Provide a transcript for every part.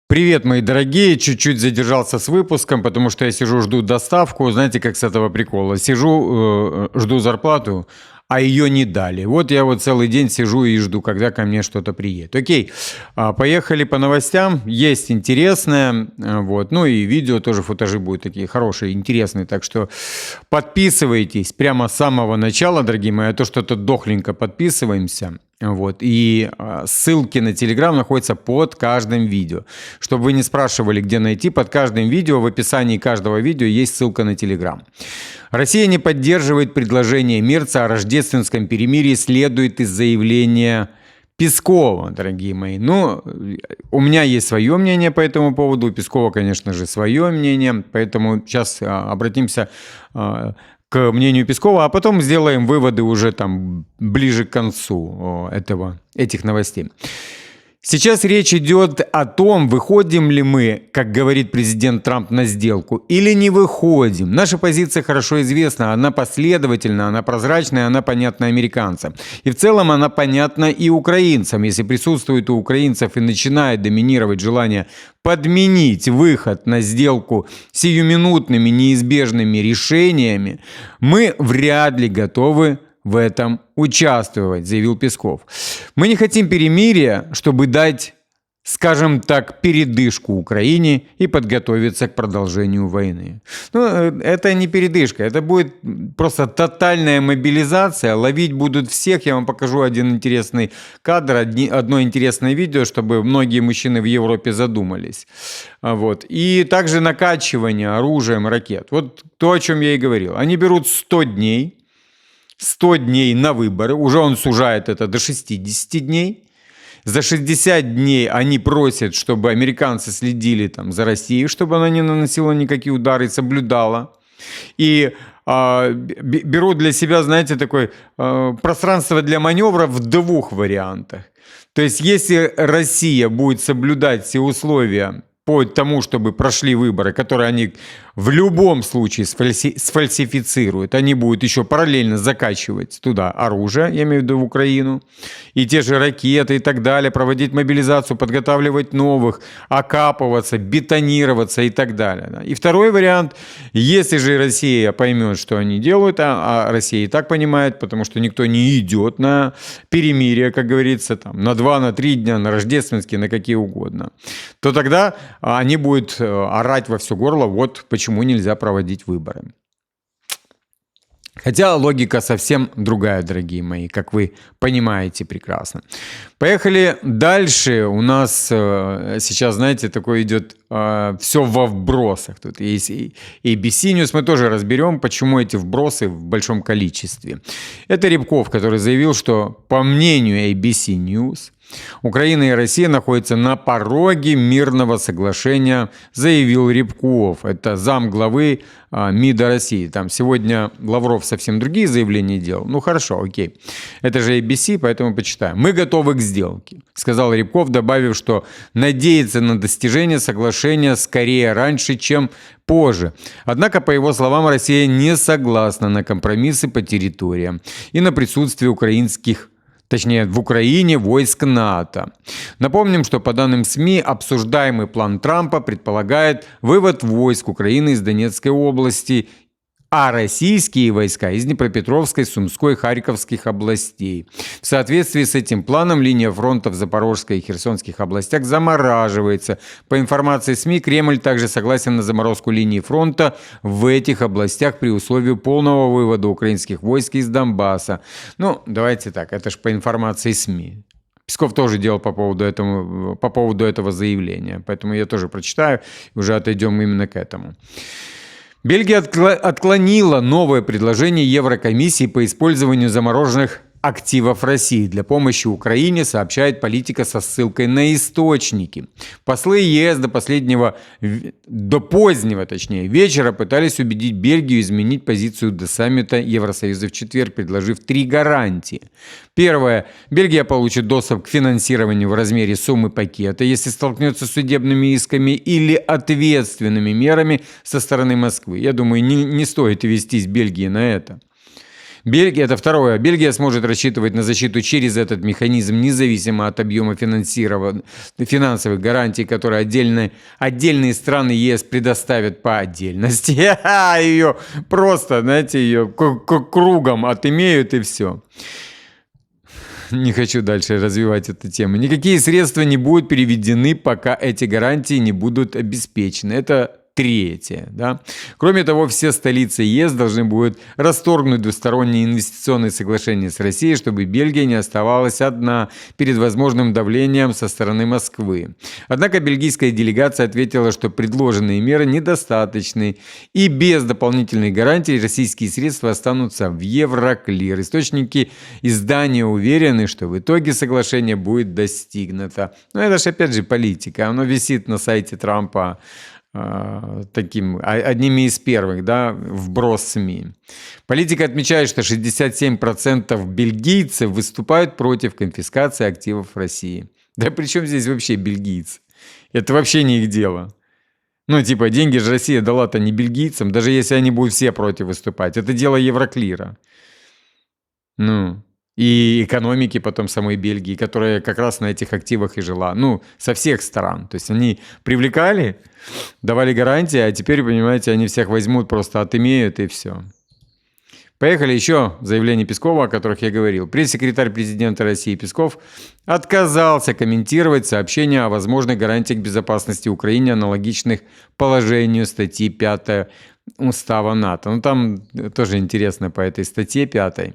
Привет, мои дорогие! Чуть-чуть задержался с выпуском, потому что я сижу, жду доставку. Знаете, как с этого прикола? Сижу, жду зарплату, а ее не дали. Вот я вот целый день сижу и жду, когда ко мне что-то приедет. Окей, поехали по новостям. Есть интересное, вот. Ну и видео тоже, футажи будут такие хорошие, интересные. Так что подписывайтесь прямо с самого начала, дорогие мои. А то что-то дохленько подписываемся. Вот. И ссылки на Telegram находятся под каждым видео. Чтобы вы не спрашивали, где найти, под каждым видео, в описании каждого видео есть ссылка на Telegram. Россия не поддерживает предложение Мерца о рождественском перемирии, следует из заявления Пескова, дорогие мои. Ну, у меня есть свое мнение по этому поводу, у Пескова, конечно же, свое мнение, поэтому сейчас обратимся к мнению Пескова, а потом сделаем выводы уже там ближе к концу этих новостей. Сейчас речь идет о том, выходим ли мы, как говорит президент Трамп, на сделку или не выходим. Наша позиция хорошо известна, она последовательна, она прозрачная, она понятна американцам. И в целом она понятна и украинцам. Если присутствует у украинцев и начинает доминировать желание подменить выход на сделку сиюминутными неизбежными решениями, мы вряд ли готовы в этом участвовать, заявил Песков. Мы не хотим перемирия, чтобы дать, скажем так, передышку Украине и подготовиться к продолжению войны. Ну, это не передышка, это будет просто тотальная мобилизация, ловить будут всех. Я вам покажу один интересный кадр, одно интересное видео, чтобы многие мужчины в Европе задумались. Вот. И также накачивание оружием ракет. Вот то, о чем я и говорил. Они берут 100 дней на выборы, уже он сужает это до 60 дней. За 60 дней они просят, чтобы американцы следили там за Россией, чтобы она не наносила никакие удары и соблюдала. И берут для себя, знаете, такое пространство для маневра в двух вариантах. То есть, если Россия будет соблюдать все условия по тому, чтобы прошли выборы, которые они в любом случае сфальсифицируют, они будут еще параллельно закачивать туда оружие, я имею в виду в Украину, и те же ракеты и так далее, проводить мобилизацию, подготавливать новых, окапываться, бетонироваться и так далее. И второй вариант, если же Россия поймет, что они делают, а Россия и так понимает, потому что никто не идет на перемирие, как говорится, там, на 2, на 3 дня, на рождественские, на какие угодно, то тогда они будут орать во все горло, вот почему нельзя проводить выборы. Хотя логика совсем другая, дорогие мои, как вы понимаете прекрасно. Поехали дальше. У нас сейчас, знаете, такое идет все во вбросах. Тут есть и ABC News. Мы тоже разберем, почему эти вбросы в большом количестве. Это Рябков, который заявил, что, по мнению ABC News, Украина и Россия находятся на пороге мирного соглашения, заявил Рябков. Это замглавы МИДа России. Там сегодня Лавров совсем другие заявления делал. Ну хорошо, окей. Это же ABC, поэтому почитаем. Мы готовы к сделке, сказал Рябков, добавив, что надеется на достижение соглашения скорее раньше, чем позже. Однако, по его словам, Россия не согласна на компромиссы по территориям и на присутствие в Украине войск НАТО. Напомним, что по данным СМИ, обсуждаемый план Трампа предполагает вывод войск Украины из Донецкой области, а российские войска из Днепропетровской, Сумской, Харьковских областей. В соответствии с этим планом линия фронта в Запорожской и Херсонских областях замораживается. По информации СМИ, Кремль также согласен на заморозку линии фронта в этих областях при условии полного вывода украинских войск из Донбасса. Ну, давайте так, это же по информации СМИ. Песков тоже делал по поводу этого заявления, поэтому я тоже прочитаю и уже отойдем именно к этому. Бельгия отклонила новое предложение Еврокомиссии по использованию замороженных активов России для помощи Украине, сообщает Политика со ссылкой на источники. Послы ЕС до позднего вечера пытались убедить Бельгию изменить позицию до саммита Евросоюза в четверг, предложив 3 гарантии. Первое. Бельгия получит доступ к финансированию в размере суммы пакета, если столкнется с судебными исками или ответственными мерами со стороны Москвы. Я думаю, не стоит вестись Бельгии на это. Бельгия, это второе. Бельгия сможет рассчитывать на защиту через этот механизм, независимо от объема финансовых гарантий, которые отдельные страны ЕС предоставят по отдельности. Ее просто, знаете, ее кругом отымеют и все. Не хочу дальше развивать эту тему. Никакие средства не будут переведены, пока эти гарантии не будут обеспечены. Это третье. Да? Кроме того, все столицы ЕС должны будут расторгнуть двусторонние инвестиционные соглашения с Россией, чтобы Бельгия не оставалась одна перед возможным давлением со стороны Москвы. Однако бельгийская делегация ответила, что предложенные меры недостаточны, и без дополнительных гарантий российские средства останутся в Евроклир. Источники издания уверены, что в итоге соглашение будет достигнуто. Но это же опять же политика. Оно висит на сайте Трампа одними из первых, да, вброс СМИ. Политика отмечает, что 67% бельгийцев выступают против конфискации активов России. Да при чем здесь вообще бельгийцы? Это вообще не их дело. Ну, типа, деньги же Россия дала-то не бельгийцам, даже если они будут все против выступать. Это дело Евроклира. Ну, и экономики потом самой Бельгии, которая как раз на этих активах и жила. Ну, со всех сторон. То есть они привлекали, давали гарантии, а теперь, понимаете, они всех возьмут, просто отымеют и все. Поехали еще заявление Пескова, о которых я говорил. Пресс-секретарь президента России Песков отказался комментировать сообщения о возможных гарантиях безопасности Украине, аналогичных положению статьи 5 Устава НАТО. Ну, там тоже интересно по этой статье 5.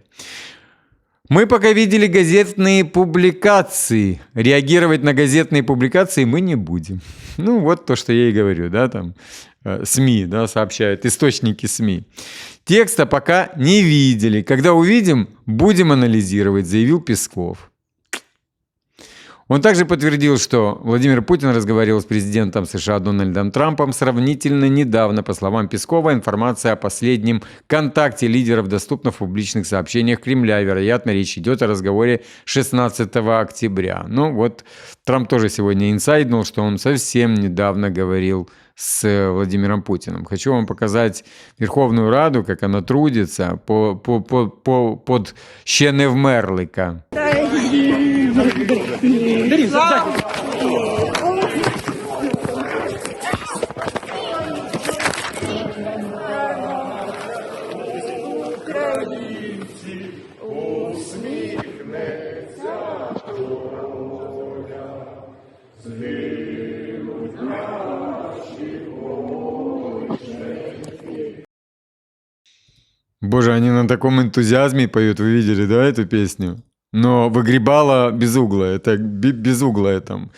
Мы пока видели газетные публикации. Реагировать на газетные публикации мы не будем. Ну, вот то, что я и говорю, да, там СМИ, да, сообщают, источники СМИ. Текста пока не видели. Когда увидим, будем анализировать, заявил Песков. Он также подтвердил, что Владимир Путин разговаривал с президентом США Дональдом Трампом сравнительно недавно. По словам Пескова, информация о последнем контакте лидеров доступна в публичных сообщениях Кремля. Вероятно, речь идет о разговоре 16 октября. Ну вот, Трамп тоже сегодня инсайднул, что он совсем недавно говорил с Владимиром Путиным. Хочу вам показать Верховную Раду, как она трудится под Щеневмерлика. Боже, они на таком энтузиазме поют, вы видели, да, эту песню? Но выгребала Безуглая, это Безуглая там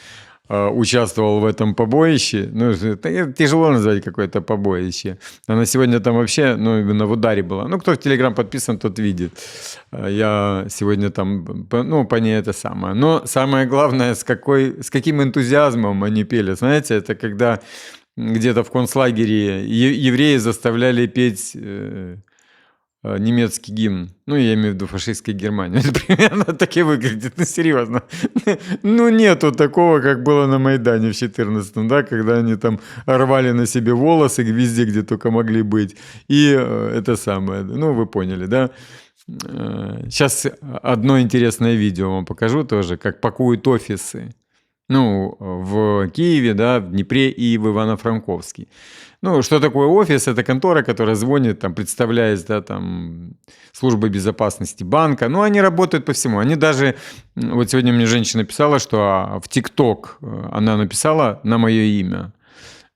участвовал в этом побоище. Ну, это тяжело назвать какое-то побоище. Она сегодня там вообще, ну, именно в ударе была. Ну, кто в Телеграм подписан, тот видит. Я сегодня там, ну, по ней это самое. Но самое главное, с каким энтузиазмом они пели. Знаете, это когда где-то в концлагере евреи заставляли петь немецкий гимн. Ну, я имею в виду фашистской Германии. Это примерно так и выглядит. Ну, серьезно. Ну, нету такого, как было на Майдане в 14-м, да, когда они там рвали на себе волосы везде, где только могли быть. И это самое. Ну, вы поняли, да? Сейчас одно интересное видео вам покажу тоже, как пакуют офисы. Ну, в Киеве, да, в Днепре и в Ивано-Франковске. Ну, что такое офис? Это контора, которая звонит, там, представляясь, да, там, службой безопасности банка. Ну, они работают по всему. Они даже... Вот сегодня мне женщина писала, что в ТикТок она написала на мое имя.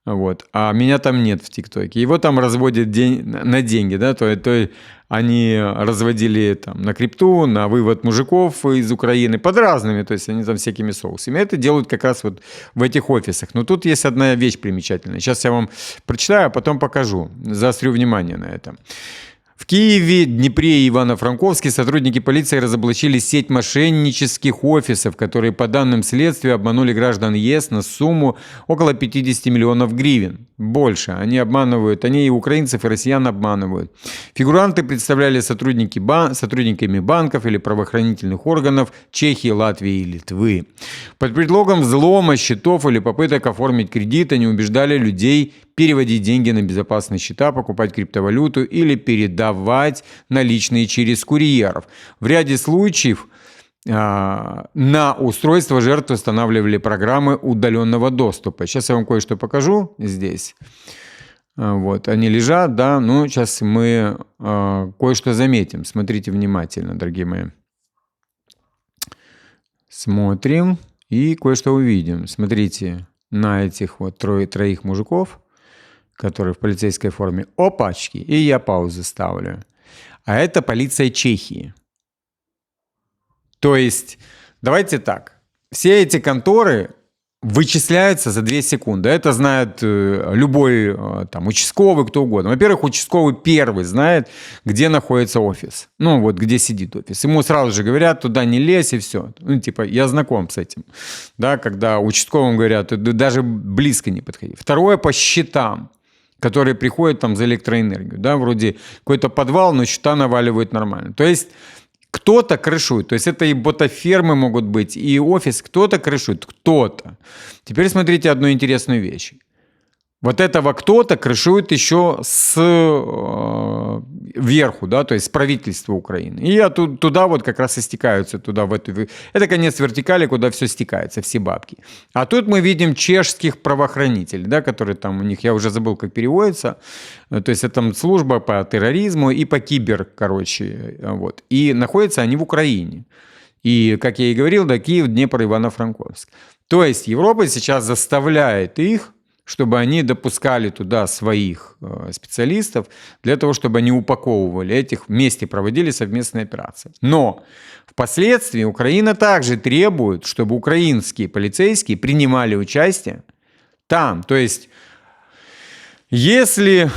Вот. А меня там нет в ТикТоке. Его там разводят на деньги, да, то они разводили там на крипту, на вывод мужиков из Украины под разными, то есть они там всякими соусами. Это делают как раз вот в этих офисах. Но тут есть одна вещь примечательная. Сейчас я вам прочитаю, а потом покажу. Заострю внимание на этом. В Киеве, Днепре и Ивано-Франковске сотрудники полиции разоблачили сеть мошеннических офисов, которые, по данным следствия, обманули граждан ЕС на сумму около 50 миллионов гривен. Больше. Они обманывают, они и украинцев, и россиян обманывают. Фигуранты представляли сотрудниками банков или правоохранительных органов Чехии, Латвии и Литвы. Под предлогом взлома счетов или попыток оформить кредит они убеждали людей переводить деньги на безопасные счета, покупать криптовалюту или передавать передавать наличные через курьеров. В ряде случаев на устройство жертв устанавливали программы удаленного доступа. Сейчас я вам кое-что покажу здесь. Вот, они лежат, да, ну, сейчас мы кое-что заметим. Смотрите внимательно, дорогие мои. Смотрим и кое-что увидим. Смотрите на этих вот троих мужиков, которые в полицейской форме. Опачки, и я паузу ставлю. А это полиция Чехии. То есть, давайте так, все эти конторы вычисляются за 2 секунды. Это знает любой там участковый, кто угодно. Во-первых, участковый первый знает, где находится офис. Ну, вот где сидит офис. Ему сразу же говорят, туда не лезь, и все. Ну, типа, я знаком с этим. Да, когда участковым говорят, даже близко не подходи. Второе, по счетам, которые приходят там за электроэнергию. Да, вроде какой-то подвал, но счета наваливают нормально. То есть кто-то крышует, то есть это и ботафермы могут быть, и офис, кто-то крышует, кто-то. Теперь смотрите одну интересную вещь. Вот этого кто-то крышует еще вверху, да, то есть с правительства Украины. И туда вот как раз и стекаются, туда в эту... Это конец вертикали, куда все стекается, все бабки. А тут мы видим чешских правоохранителей, да, которые там у них, я уже забыл, как переводится, то есть это там служба по терроризму и по вот. И находятся они в Украине. И, как я и говорил, да, Киев, Днепр, Ивано-Франковск. То есть Европа сейчас заставляет их, чтобы они допускали туда своих специалистов, для того, чтобы они упаковывали этих, вместе проводили совместные операции. Но впоследствии Украина также требует, чтобы украинские полицейские принимали участие там. То есть, если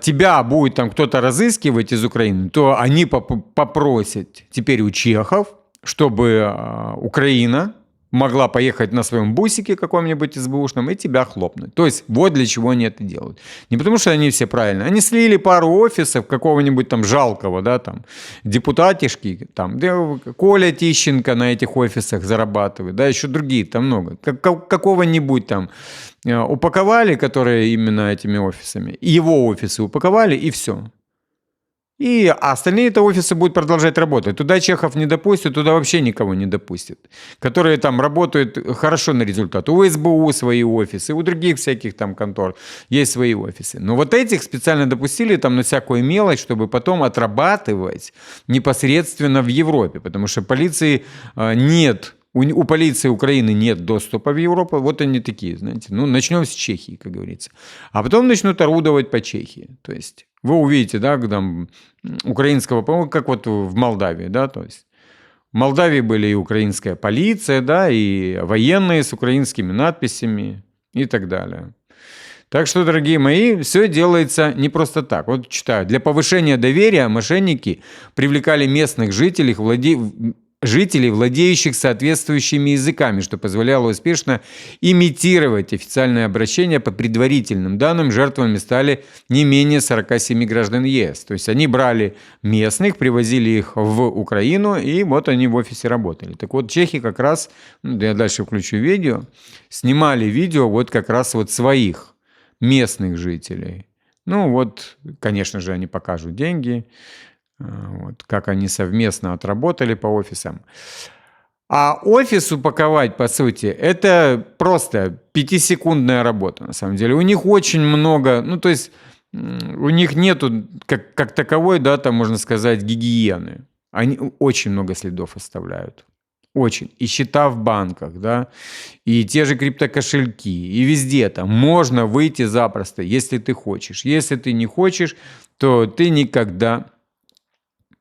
тебя будет там кто-то разыскивать из Украины, то они попросят теперь у чехов, чтобы Украина могла поехать на своем бусике каком-нибудь СБУшном и тебя хлопнуть. То есть вот для чего они это делают. Не потому что они все правильно. Они слили пару офисов какого-нибудь там жалкого, да, там, депутатишки, там, Коля Тищенко на этих офисах зарабатывает, да, еще другие там много. Какого-нибудь там упаковали, которые именно этими офисами, его офисы упаковали, и все. А остальные-то офисы будут продолжать работать. Туда чехов не допустят, туда вообще никого не допустят. Которые там работают хорошо на результат. У СБУ свои офисы, у других всяких там контор есть свои офисы. Но вот этих специально допустили там на всякую мелочь, чтобы потом отрабатывать непосредственно в Европе. Потому что полиции нет... У полиции Украины нет доступа в Европу, вот они такие, знаете. Ну, начнем с Чехии, как говорится. А потом начнут орудовать по Чехии. То есть вы увидите, да, там украинского, по-моему, как вот в Молдавии, да, то есть в Молдавии были и украинская полиция, да, и военные с украинскими надписями и так далее. Так что, дорогие мои, все делается не просто так. Вот читаю. Для повышения доверия мошенники привлекали местных жителей, владеющих соответствующими языками, что позволяло успешно имитировать официальное обращение. По предварительным данным, жертвами стали не менее 47 граждан ЕС. То есть они брали местных, привозили их в Украину, и вот они в офисе работали. Так вот, чехи как раз, я дальше включу видео, снимали видео вот как раз вот своих местных жителей. Ну вот, конечно же, они покажут деньги, вот, как они совместно отработали по офисам. А офис упаковать, по сути, это просто 5-секундная работа, на самом деле. У них очень много, ну, то есть, у них нету, как таковой, да, там, можно сказать, гигиены. Они очень много следов оставляют. Очень. И счета в банках, да, и те же криптокошельки, и везде там можно выйти запросто, если ты хочешь. Если ты не хочешь, то ты никогда...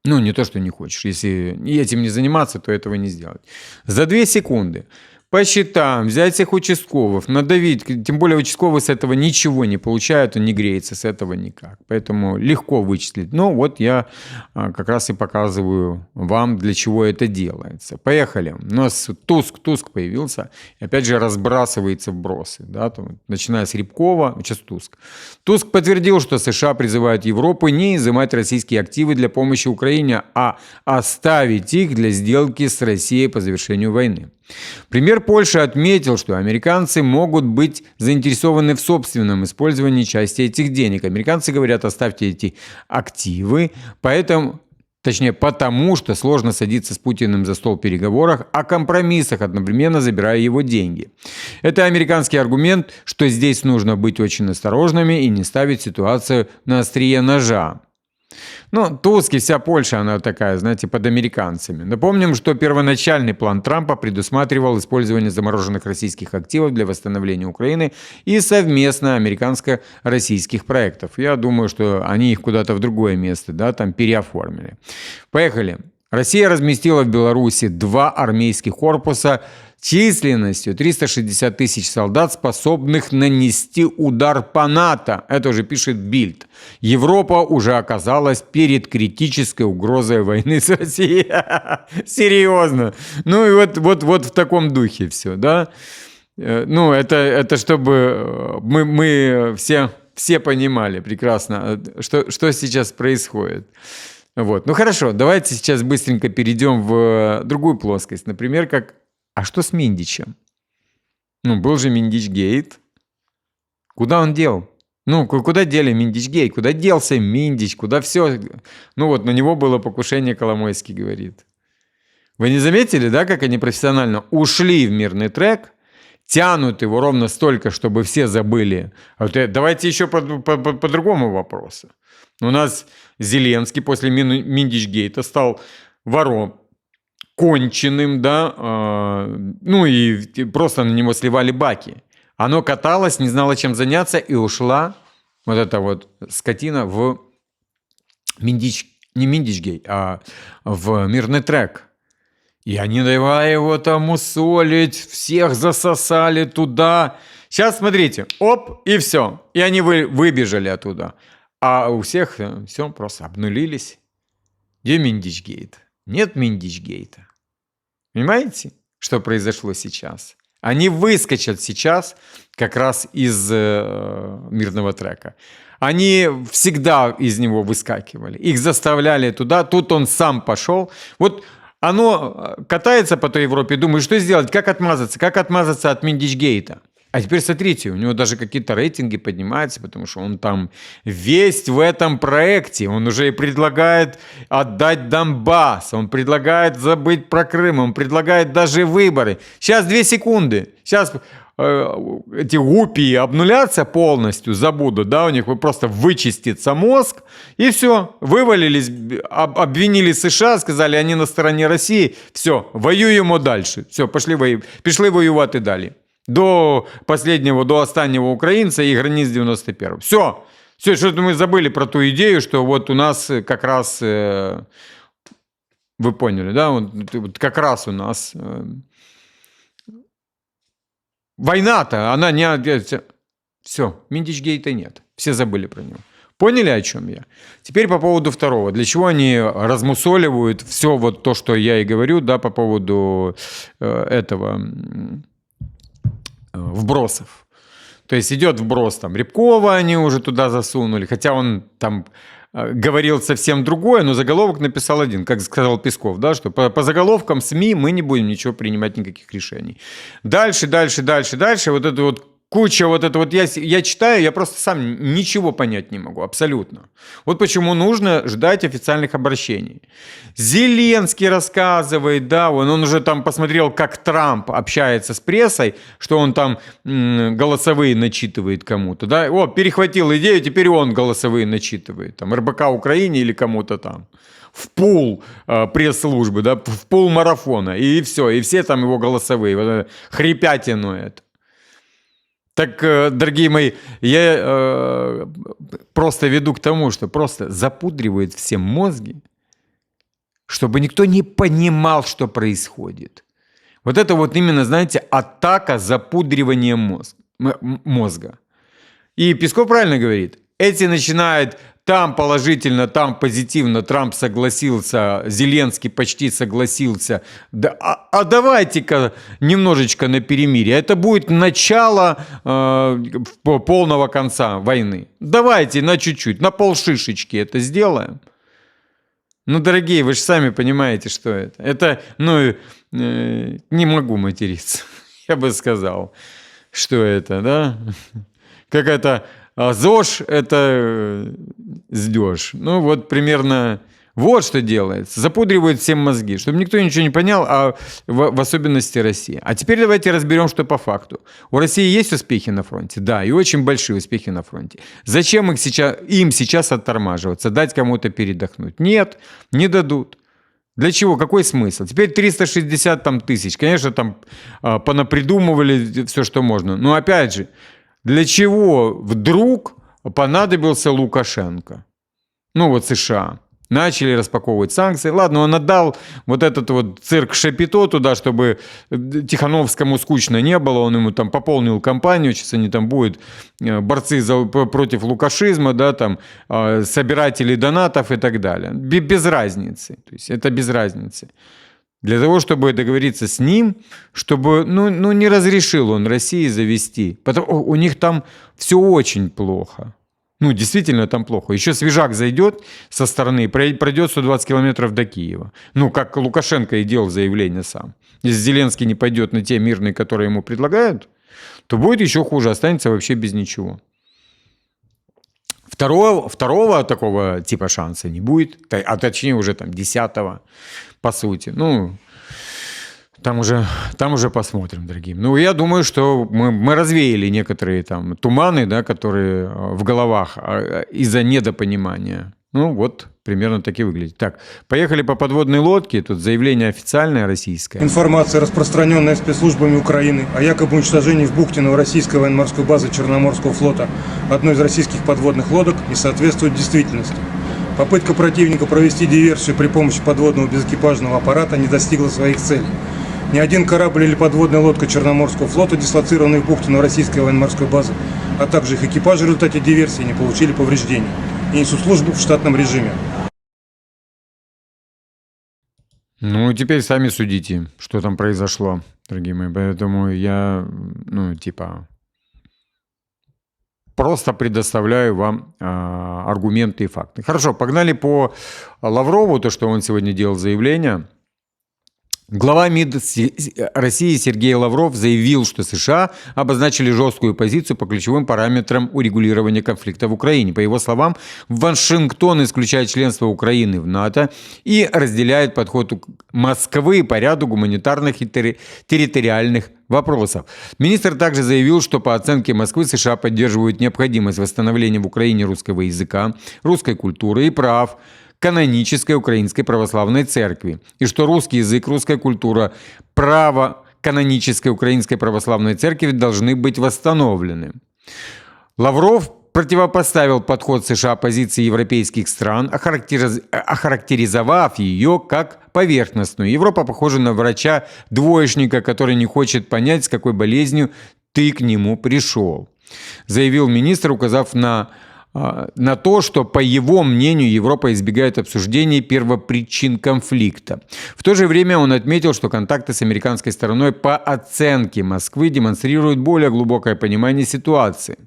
Ну, не то, что не хочешь. Если этим не заниматься, то этого не сделать. За 2 секунды по счетам, взять всех участковых, надавить. Тем более участковый с этого ничего не получает, он не греется с этого никак. Поэтому легко вычислить. Но вот я как раз и показываю вам, для чего это делается. Поехали. У нас Туск появился. И опять же разбрасывается вбросы. Да, там, начиная с Рябкова, сейчас Туск. Туск подтвердил, что США призывают Европу не изымать российские активы для помощи Украине, а оставить их для сделки с Россией по завершению войны. Премьер Польши отметил, что американцы могут быть заинтересованы в собственном использовании части этих денег. Американцы говорят, оставьте эти активы, потому что сложно садиться с Путиным за стол переговоров о компромиссах, одновременно забирая его деньги. Это американский аргумент, что здесь нужно быть очень осторожными и не ставить ситуацию на острие ножа. Туск и вся Польша, она такая, знаете, под американцами. Напомним, что первоначальный план Трампа предусматривал использование замороженных российских активов для восстановления Украины и совместно американско-российских проектов. Я думаю, что они их куда-то в другое место, там переоформили. Поехали. Россия разместила в Беларуси 2 армейских корпуса численностью 360 тысяч солдат, способных нанести удар по НАТО. Это уже пишет Бильд. Европа уже оказалась перед критической угрозой войны с Россией. Серьезно. И вот в таком духе все, да? Это чтобы мы все понимали прекрасно, что сейчас происходит. Хорошо, давайте сейчас быстренько перейдем в другую плоскость. Например, а что с Миндичем? Был же Миндич-гейт. Куда он дел? Куда дели Миндич-гейт? Куда делся Миндич? Куда все? На него было покушение, Коломойский говорит. Вы не заметили, да, как они профессионально ушли в мирный трек, тянут его ровно столько, чтобы все забыли. Давайте еще по другому вопросу. У нас Зеленский после Миндич-гейта стал вором конченым, да, и просто на него сливали баки. Оно каталось, не знало, чем заняться, и ушла вот эта скотина в не Миндич-гейт, а в мирный трек. И они давай его там мусолить, всех засосали туда. Сейчас, смотрите, оп, и все. И они выбежали оттуда. А у всех все просто обнулились. Где Миндич-гейт? Нет Миндич-гейта. Понимаете, что произошло сейчас? Они выскочат сейчас как раз из мирного трека. Они всегда из него выскакивали. Их заставляли туда. Тут он сам пошел. Оно катается по той Европе, думает, что сделать, как отмазаться от Миндич-гейта. А теперь смотрите, у него даже какие-то рейтинги поднимаются, потому что он там весь в этом проекте. Он уже и предлагает отдать Донбасс, он предлагает забыть про Крым, он предлагает даже выборы. Сейчас 2 секунды. Сейчас эти гупии обнулятся полностью, забудут, да, у них просто вычистится мозг, и все, вывалились, обвинили США, сказали, они на стороне России, все, воюем дальше, все, пішли воювати далі. До останнего украинца и границ 91-го. Все, что-то мы забыли про ту идею, что у нас как раз, вы поняли, да, как раз у нас война-то, она не... Все, Миндич-гейта нет, все забыли про него. Поняли, о чем я? Теперь по поводу второго. Для чего они размусоливают все то, что я и говорю, да, по поводу этого... вбросов. То есть идет вброс, Рябкова они уже туда засунули, хотя он там говорил совсем другое, но заголовок написал один, как сказал Песков, да, что по заголовкам СМИ мы не будем ничего принимать, никаких решений. Дальше, куча я читаю, я просто сам ничего понять не могу, абсолютно. Почему нужно ждать официальных обращений. Зеленский рассказывает, да, он уже там посмотрел, как Трамп общается с прессой, что он там голосовые начитывает кому-то, да, перехватил идею, теперь он голосовые начитывает, там, РБК Украине или кому-то там. В пул пресс-службы, да, в пул марафона, и все там его голосовые, хрипятину это. Так, дорогие мои, я просто веду к тому, что просто запудривают всем мозги, чтобы никто не понимал, что происходит. Это именно, знаете, атака запудривания мозга. И Песков правильно говорит. Эти начинают там положительно, там позитивно, Трамп согласился, Зеленский почти согласился. Да, давайте-ка немножечко на перемирие. Это будет начало полного конца войны. Давайте на чуть-чуть, на полшишечки это сделаем. Ну, дорогие, вы же сами понимаете, что это. Это, ну, не могу материться. Я бы сказал, что это, да? Как это, ЗОЖ – это сдёж. Ну, вот примерно вот что делается. Запудривают всем мозги, чтобы никто ничего не понял, а в особенности Россия. А теперь давайте разберем, что по факту. У России есть успехи на фронте? Да, и очень большие успехи на фронте. Зачем им сейчас оттормаживаться, дать кому-то передохнуть? Нет, не дадут. Для чего? Какой смысл? Теперь 360 тысяч. Конечно, там понапридумывали все, что можно. Но опять же, для чего вдруг понадобился Лукашенко? Ну вот США. Начали распаковывать санкции. Ладно, он отдал вот этот вот цирк Шапито туда, чтобы Тихановскому скучно не было. Он ему там пополнил кампанию. Сейчас они там будут борцы против лукашизма, да, там собиратели донатов и так далее. Без разницы. То есть это без разницы. Для того, чтобы договориться с ним, чтобы, ну не разрешил он России завести. Потому у них там все очень плохо. Ну, действительно, там плохо. Еще свежак зайдет со стороны, пройдет 120 километров до Киева. Ну, как Лукашенко и делал заявление сам. Если Зеленский не пойдет на те мирные, которые ему предлагают, то будет еще хуже, останется вообще без ничего. Второго такого типа шанса не будет, а точнее уже там 10-го, по сути. Ну, там уже посмотрим, дорогие. Ну, я думаю, что мы развеяли некоторые там туманы, да, которые в головах из-за недопонимания. Ну, вот примерно так и выглядит. Так, поехали по подводной лодке. Тут заявление официальное российское. Информация, распространенная спецслужбами Украины о якобы уничтожении в бухте Новороссийской военно-морской базы Черноморского флота одной из российских подводных лодок, не соответствует действительности. Попытка противника провести диверсию при помощи подводного безэкипажного аппарата не достигла своих целей. Ни один корабль или подводная лодка Черноморского флота, дислоцированные в бухте Новороссийской военно-морской базы, а также их экипажи в результате диверсии не получили повреждений и несут службу в штатном режиме. Ну, теперь сами судите, что там произошло, дорогие мои. Поэтому я, просто предоставляю вам аргументы и факты. Хорошо, погнали по Лаврову, то, что он сегодня делал заявление. Глава МИД России Сергей Лавров заявил, что США обозначили жесткую позицию по ключевым параметрам урегулирования конфликта в Украине. По его словам, Вашингтон исключает членство Украины в НАТО и разделяет подход Москвы по ряду гуманитарных и территориальных вопросов. Министр также заявил, что по оценке Москвы США поддерживают необходимость восстановления в Украине русского языка, русской культуры и прав канонической Украинской Православной Церкви, и что русский язык, русская культура, право канонической Украинской Православной Церкви должны быть восстановлены. Лавров противопоставил подход США позиции европейских стран, охарактеризовав ее как поверхностную. Европа похожа на врача-двоечника, который не хочет понять, с какой болезнью ты к нему пришел, заявил министр, указав на то, что, по его мнению, Европа избегает обсуждения первопричин конфликта. В то же время он отметил, что контакты с американской стороной по оценке Москвы демонстрируют более глубокое понимание ситуации.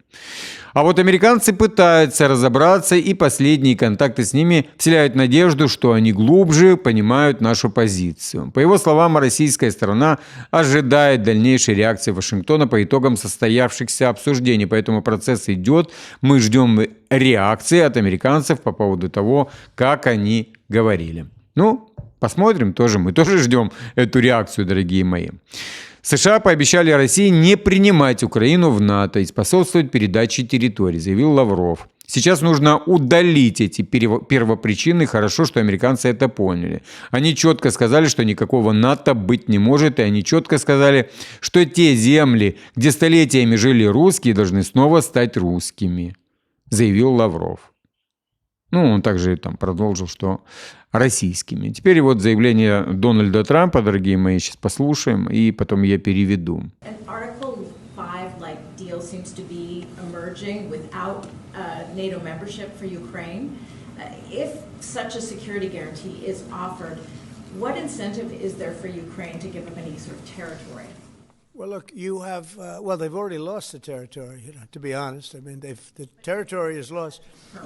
А вот американцы пытаются разобраться, и последние контакты с ними вселяют надежду, что они глубже понимают нашу позицию. По его словам, российская сторона ожидает дальнейшей реакции Вашингтона по итогам состоявшихся обсуждений. Поэтому процесс идет. Мы ждем реакции от американцев по поводу того, как они говорили. Ну, посмотрим тоже. Мы тоже ждем эту реакцию, дорогие мои. США пообещали России не принимать Украину в НАТО и способствовать передаче территорий, заявил Лавров. Сейчас нужно удалить эти первопричины. Хорошо, что американцы это поняли. Они четко сказали, что никакого НАТО быть не может, и они четко сказали, что те земли, где столетиями жили русские, должны снова стать русскими, заявил Лавров. Ну, он также там продолжил, что российскими. Теперь вот заявление Дональда Трампа, дорогие мои, сейчас послушаем, и потом я переведу. Well, look, you have, well, they've already lost the territory, to be honest. I mean, the territory is lost.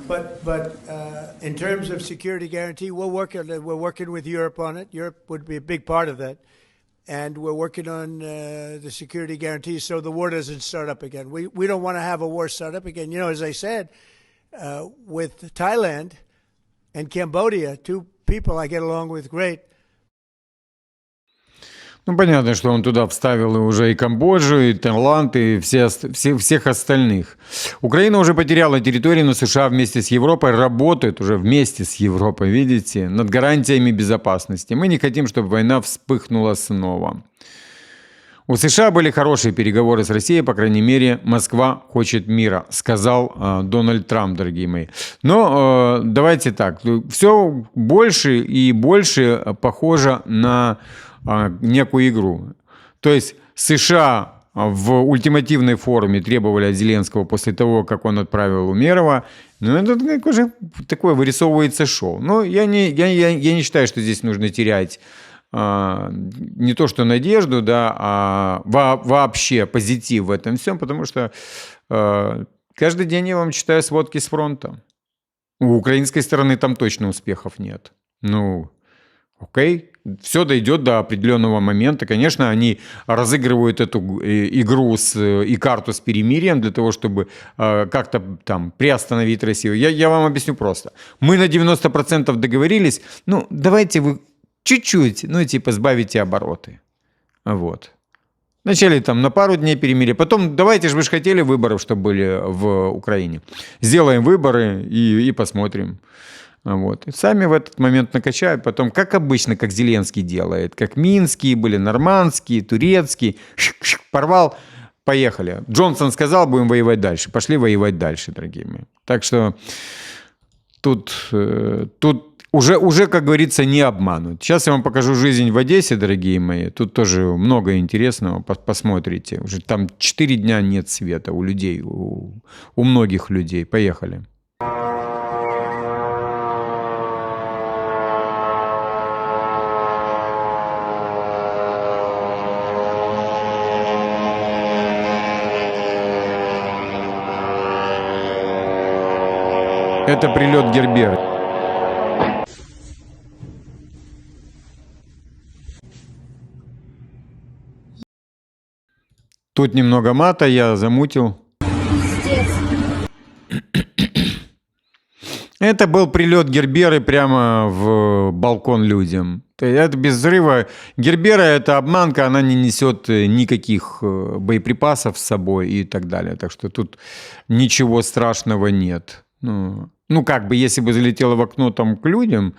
But in terms of security guarantee, we're working with Europe on it. Europe would be a big part of that. And we're working on the security guarantees so the war doesn't start up again. We don't want to have a war start up again. You know, as I said, with Thailand and Cambodia, two people I get along with great. Ну, понятно, что он туда вставил уже и Камбоджу, и Таиланд, и всех остальных. Украина уже потеряла территории, но США вместе с Европой работают уже вместе с Европой, видите, над гарантиями безопасности. Мы не хотим, чтобы война вспыхнула снова. У США были хорошие переговоры с Россией, по крайней мере, Москва хочет мира, сказал Дональд Трамп, дорогие мои. Но давайте так, все больше и больше похоже на некую игру. То есть США в ультимативной форме требовали от Зеленского после того, как он отправил Умерова. Ну, это уже такое вырисовывается шоу. Но я не считаю, что здесь нужно терять не то что надежду, да, а вообще позитив в этом всем, потому что каждый день я вам читаю сводки с фронта. У украинской стороны там точно успехов нет. Ну, окей. Все дойдет до определенного момента. Конечно, они разыгрывают эту игру и карту с перемирием для того, чтобы как-то там приостановить Россию. Я вам объясню просто. Мы на 90% договорились. Ну, давайте вы чуть-чуть, ну, типа, сбавите обороты. Вот. Вначале там на пару дней перемирия. Потом, давайте же, вы же хотели выборов, чтобы были в Украине. Сделаем выборы и посмотрим. Вот. И сами в этот момент накачают. Потом, как обычно, как Зеленский делает. Как минские были, нормандские, турецкие. Порвал, поехали. Джонсон сказал, будем воевать дальше. Пошли воевать дальше, дорогие мои. Так что тут уже, как говорится, не обманут. Сейчас я вам покажу жизнь в Одессе, дорогие мои. Тут тоже много интересного. Посмотрите. Уже там 4 дня нет света у людей, у многих людей. Поехали. Это прилет Гербера. Тут немного мата, я замутил. Это был прилет Герберы прямо в балкон людям. Это без взрыва. Гербера — это обманка, она не несет никаких боеприпасов с собой и так далее. Так что тут ничего страшного нет. Ну, как бы, если бы залетела в окно там к людям,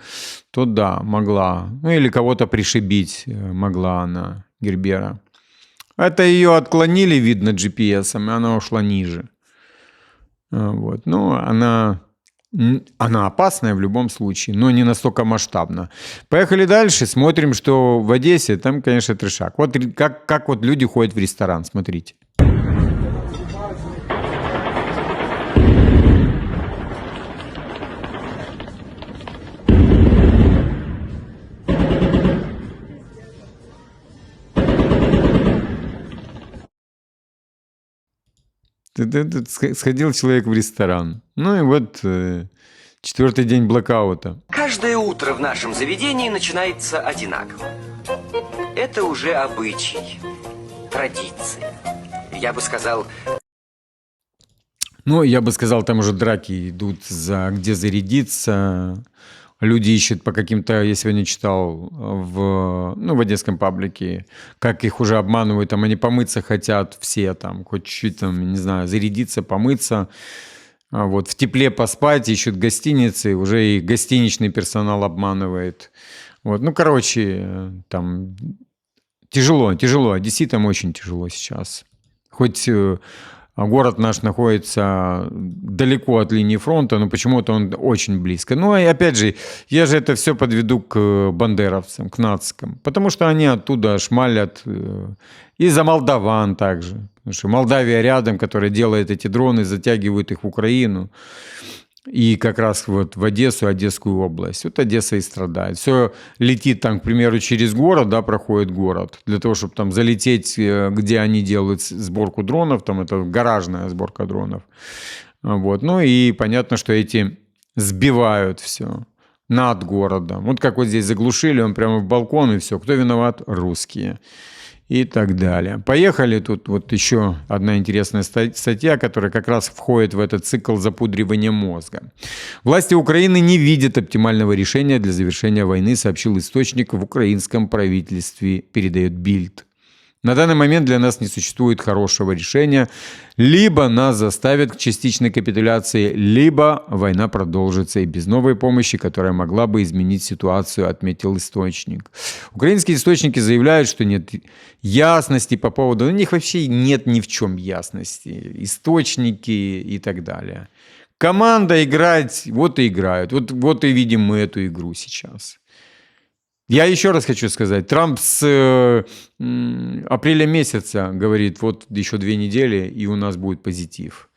то да, могла. Ну, или кого-то пришибить могла она, Гербера. Это ее отклонили, видно, GPS-ом, и она ушла ниже. Вот. Ну, она опасная в любом случае, но не настолько масштабна. Поехали дальше, смотрим, что в Одессе, там, конечно, трешак. Вот как вот люди ходят в ресторан, смотрите. Сходил человек в ресторан. Ну и вот 4-й день блэкаута. Каждое утро в нашем заведении начинается одинаково. Это уже обычай, традиция. Я бы сказал... Ну, я бы сказал, там уже драки идут где зарядиться. Люди ищут по каким-то, я сегодня читал в одесском паблике, как их уже обманывают, там они помыться хотят все, там, хоть чуть-чуть, там, не знаю, зарядиться, помыться, вот, в тепле поспать, ищут гостиницы, уже и гостиничный персонал обманывает. Вот, ну, короче, там тяжело, одесситам очень тяжело сейчас. Хоть город наш находится далеко от линии фронта, но почему-то он очень близко. Ну, и опять же, я же это все подведу к бандеровцам, к нацикам, потому что они оттуда шмалят, и за молдаван также. Потому что Молдавия рядом, которая делает эти дроны, затягивают их в Украину. и как раз вот в Одессу, Одесскую область. Вот Одесса и страдает. Все летит там, к примеру, через город, да, проходит город, для того, чтобы там залететь, где они делают сборку дронов, там это гаражная сборка дронов. Вот. Ну и понятно, что эти сбивают все над городом. Вот как вот здесь заглушили, он прямо в балкон, и все. Кто виноват? Русские. И так далее. Поехали. Тут вот еще одна интересная статья, которая как раз входит в этот цикл запудривания мозга. Власти Украины не видят оптимального решения для завершения войны, сообщил источник в украинском правительстве, передает Бильд. На данный момент для нас не существует хорошего решения. Либо нас заставят к частичной капитуляции, либо война продолжится и без новой помощи, которая могла бы изменить ситуацию, отметил источник. Украинские источники заявляют, что нет ясности по поводу... У них вообще нет ни в чем ясности. Источники и так далее. Команда играть, вот и играют. Вот и видим мы эту игру сейчас. Я еще раз хочу сказать, Трамп с апреля месяца говорит, вот еще 2 недели, и у нас будет позитив.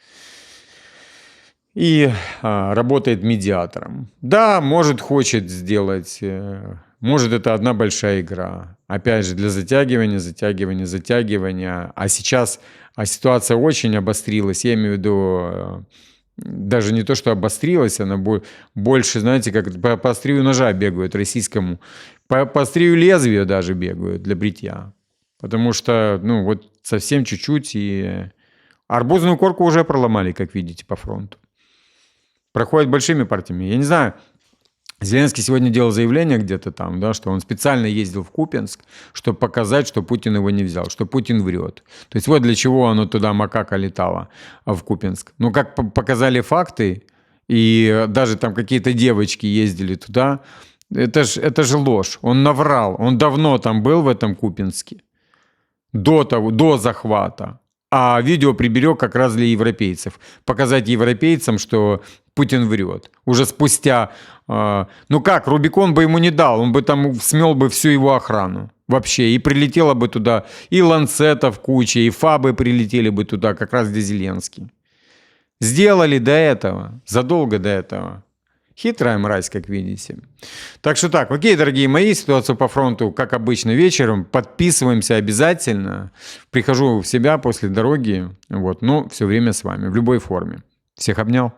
И работает медиатором. Да, может, хочет сделать, может, это одна большая игра. Опять же, для затягивания. А сейчас ситуация очень обострилась, я имею в виду... Даже не то, что обострилась, она больше, знаете, как по острию ножа бегают российскому. По острию лезвия даже бегают для бритья. Потому что, ну, вот совсем чуть-чуть, и арбузную корку уже проломали, как видите, по фронту. Проходят большими партиями. Я не знаю, Зеленский сегодня делал заявление где-то там, да, что он специально ездил в Купянск, чтобы показать, что Путин его не взял, что Путин врет. То есть вот для чего оно туда макака летала, в Купянск. Ну, как показали факты, и даже там какие-то девочки ездили туда, это же ложь. Он наврал. Он давно там был в этом Купянске, до захвата. А видео приберег как раз для европейцев. Показать европейцам, что Путин врет. Уже спустя... ну как, Рубикон бы ему не дал. Он бы там смел бы всю его охрану. Вообще. И прилетело бы туда и ланцетов куча, и фабы прилетели бы туда, как раз где Зеленский. Сделали до этого. Задолго до этого. Хитрая мразь, как видите. Так что так, окей, дорогие мои, ситуацию по фронту, как обычно, вечером. Подписываемся обязательно. Прихожу в себя после дороги. Вот, но все время с вами, в любой форме. Всех обнял.